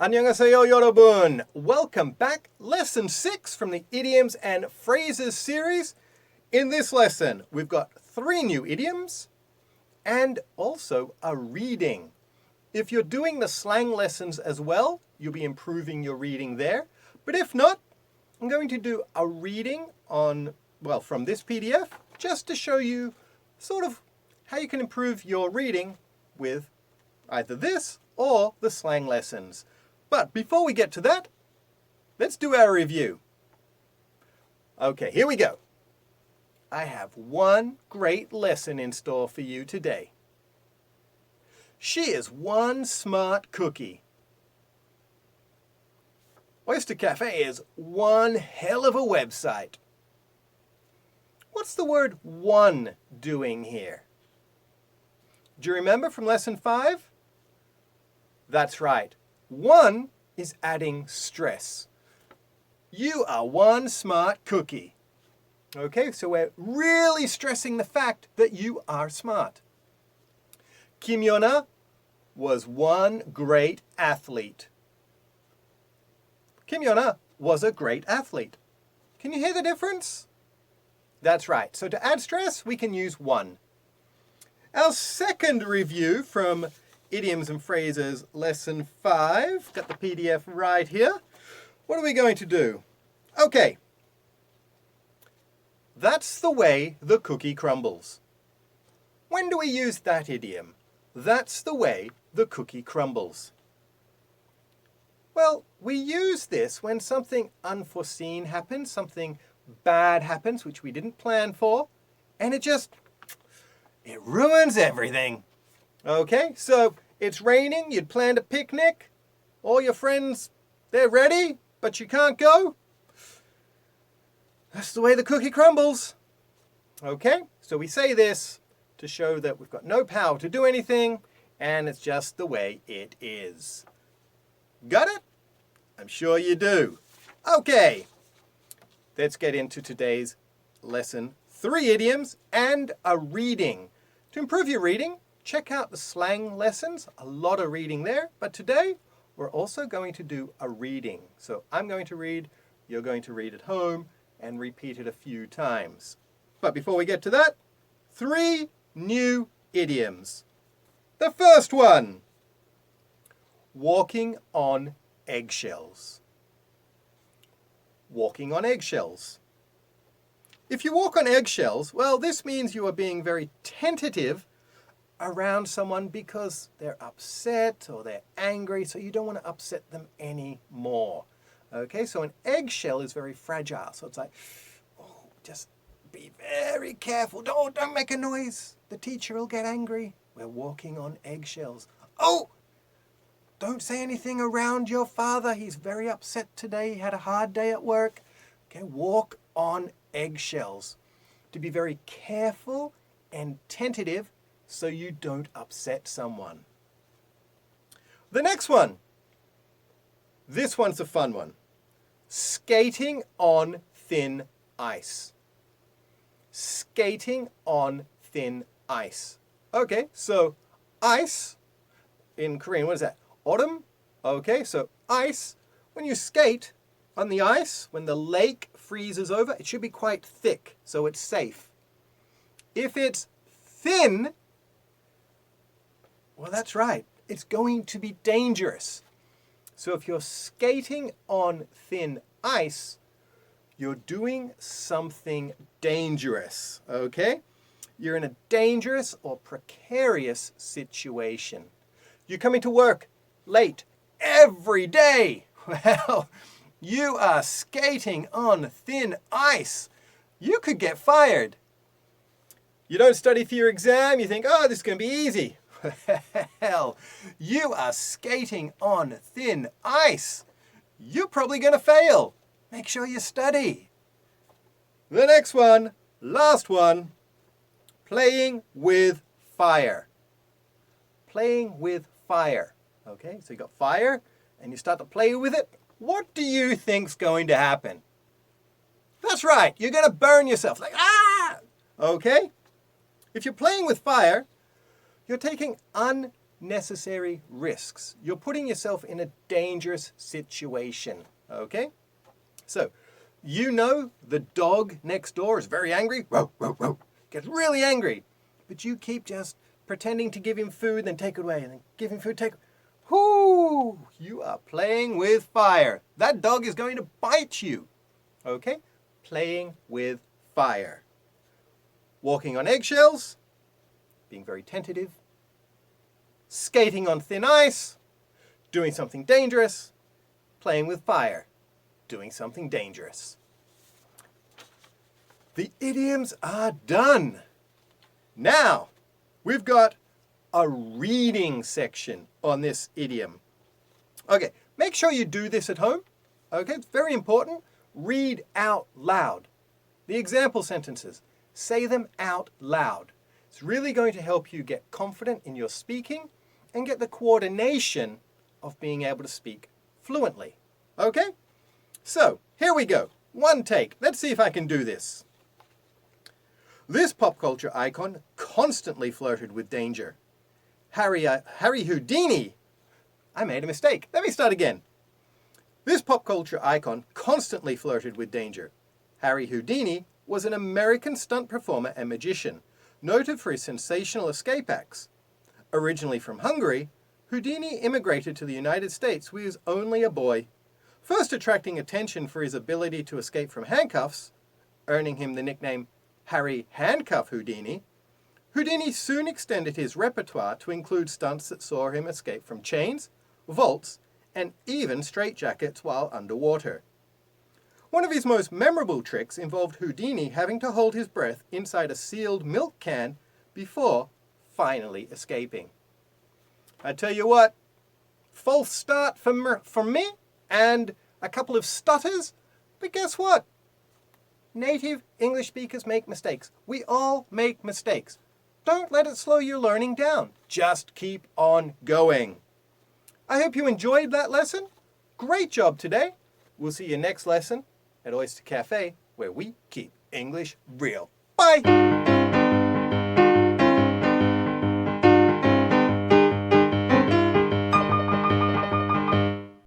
안녕하세요, 여러분. Welcome back. Lesson 6 from the Idioms and Phrases series. In this lesson, we've got 3 new idioms and also a reading. If you're doing the slang lessons as well, you'll be improving your reading there. But if not, I'm going to do a reading from this PDF just to show you sort of how you can improve your reading with either this or the slang lessons. But before we get to that, let's do our review. Okay, here we go. I have one great lesson in store for you today. She is one smart cookie. Oyster Cafe is one hell of a website. What's the word one doing here? Do you remember from lesson 5? That's right. One is adding stress. You are one smart cookie. Okay, so we're really stressing the fact that you are smart. Kim Yona was one great athlete. Kim Yona was a great athlete. Can you hear the difference? That's right. So to add stress, we can use one. Our second review from Idioms and Phrases Lesson 5. Got the PDF right here. What are we going to do? Okay. That's the way the cookie crumbles. When do we use that idiom? That's the way the cookie crumbles. Well, we use this when something unforeseen happens, something bad happens, which we didn't plan for, and it ruins everything. Okay, so it's raining, you'd planned a picnic, all your friends, they're ready, but you can't go. That's the way the cookie crumbles. Okay, so we say this to show that we've got no power to do anything, and it's just the way it is. Got it? I'm sure you do. Okay, let's get into today's lesson. 3 idioms and a reading. To improve your reading, check out the slang lessons, a lot of reading there. But today, we're also going to do a reading. So I'm going to read, you're going to read at home, and repeat it a few times. But before we get to that, 3 new idioms. The first one, walking on eggshells. Walking on eggshells. If you walk on eggshells, well, this means you are being very tentative around someone because they're upset or they're angry, so you don't want to upset them anymore. Okay, so an eggshell is very fragile, so it's like, oh, just be very careful. Don't make a noise. The teacher will get angry. We're walking on eggshells. Oh, don't say anything around your father. He's very upset today. He had a hard day at work. Okay, walk on eggshells. To be very careful and tentative so you don't upset someone. The next one. This one's a fun one. Skating on thin ice. Skating on thin ice. Okay, so ice, in Korean, what is that? Autumn? Okay, so ice, when you skate on the ice, when the lake freezes over, it should be quite thick, so it's safe. If it's thin, well, that's right. It's going to be dangerous. So if you're skating on thin ice, you're doing something dangerous, okay? You're in a dangerous or precarious situation. You're coming to work late every day. Well, you are skating on thin ice. You could get fired. You don't study for your exam. You think, oh, this is going to be easy. Well, you are skating on thin ice. You're probably going to fail. Make sure you study. The next one, last one, playing with fire. Playing with fire. Okay, so you got fire and you start to play with it. What do you think's going to happen? That's right, you're going to burn yourself. Like, ah! Okay? If you're playing with fire, you're taking unnecessary risks. You're putting yourself in a dangerous situation, okay? So, you know the dog next door is very angry. Whoa, whoa, whoa. Gets really angry. But you keep just pretending to give him food, then take it away, and then give him food, take it. Whoo! You are playing with fire. That dog is going to bite you. Okay? Playing with fire. Walking on eggshells, being very tentative. Skating on thin ice, doing something dangerous. Playing with fire, doing something dangerous. The idioms are done. Now, we've got a reading section on this idiom. Okay, make sure you do this at home. Okay, it's very important. Read out loud. The example sentences, say them out loud. It's really going to help you get confident in your speaking and get the coordination of being able to speak fluently. Okay? So, here we go. One take. Let's see if I can do this. This pop culture icon constantly flirted with danger. Harry Houdini. I made a mistake. Let me start again. This pop culture icon constantly flirted with danger. Harry Houdini was an American stunt performer and magician, noted for his sensational escape acts. Originally from Hungary, Houdini immigrated to the United States when he was only a boy, first attracting attention for his ability to escape from handcuffs, earning him the nickname Harry Handcuff Houdini. Houdini soon extended his repertoire to include stunts that saw him escape from chains, vaults, and even straitjackets while underwater. One of his most memorable tricks involved Houdini having to hold his breath inside a sealed milk can before finally escaping. I tell you what, false start for me and a couple of stutters, but guess what? Native English speakers make mistakes. We all make mistakes. Don't let it slow your learning down. Just keep on going. I hope you enjoyed that lesson. Great job today. We'll see you next lesson at Oyster Cafe, where we keep English real. Bye!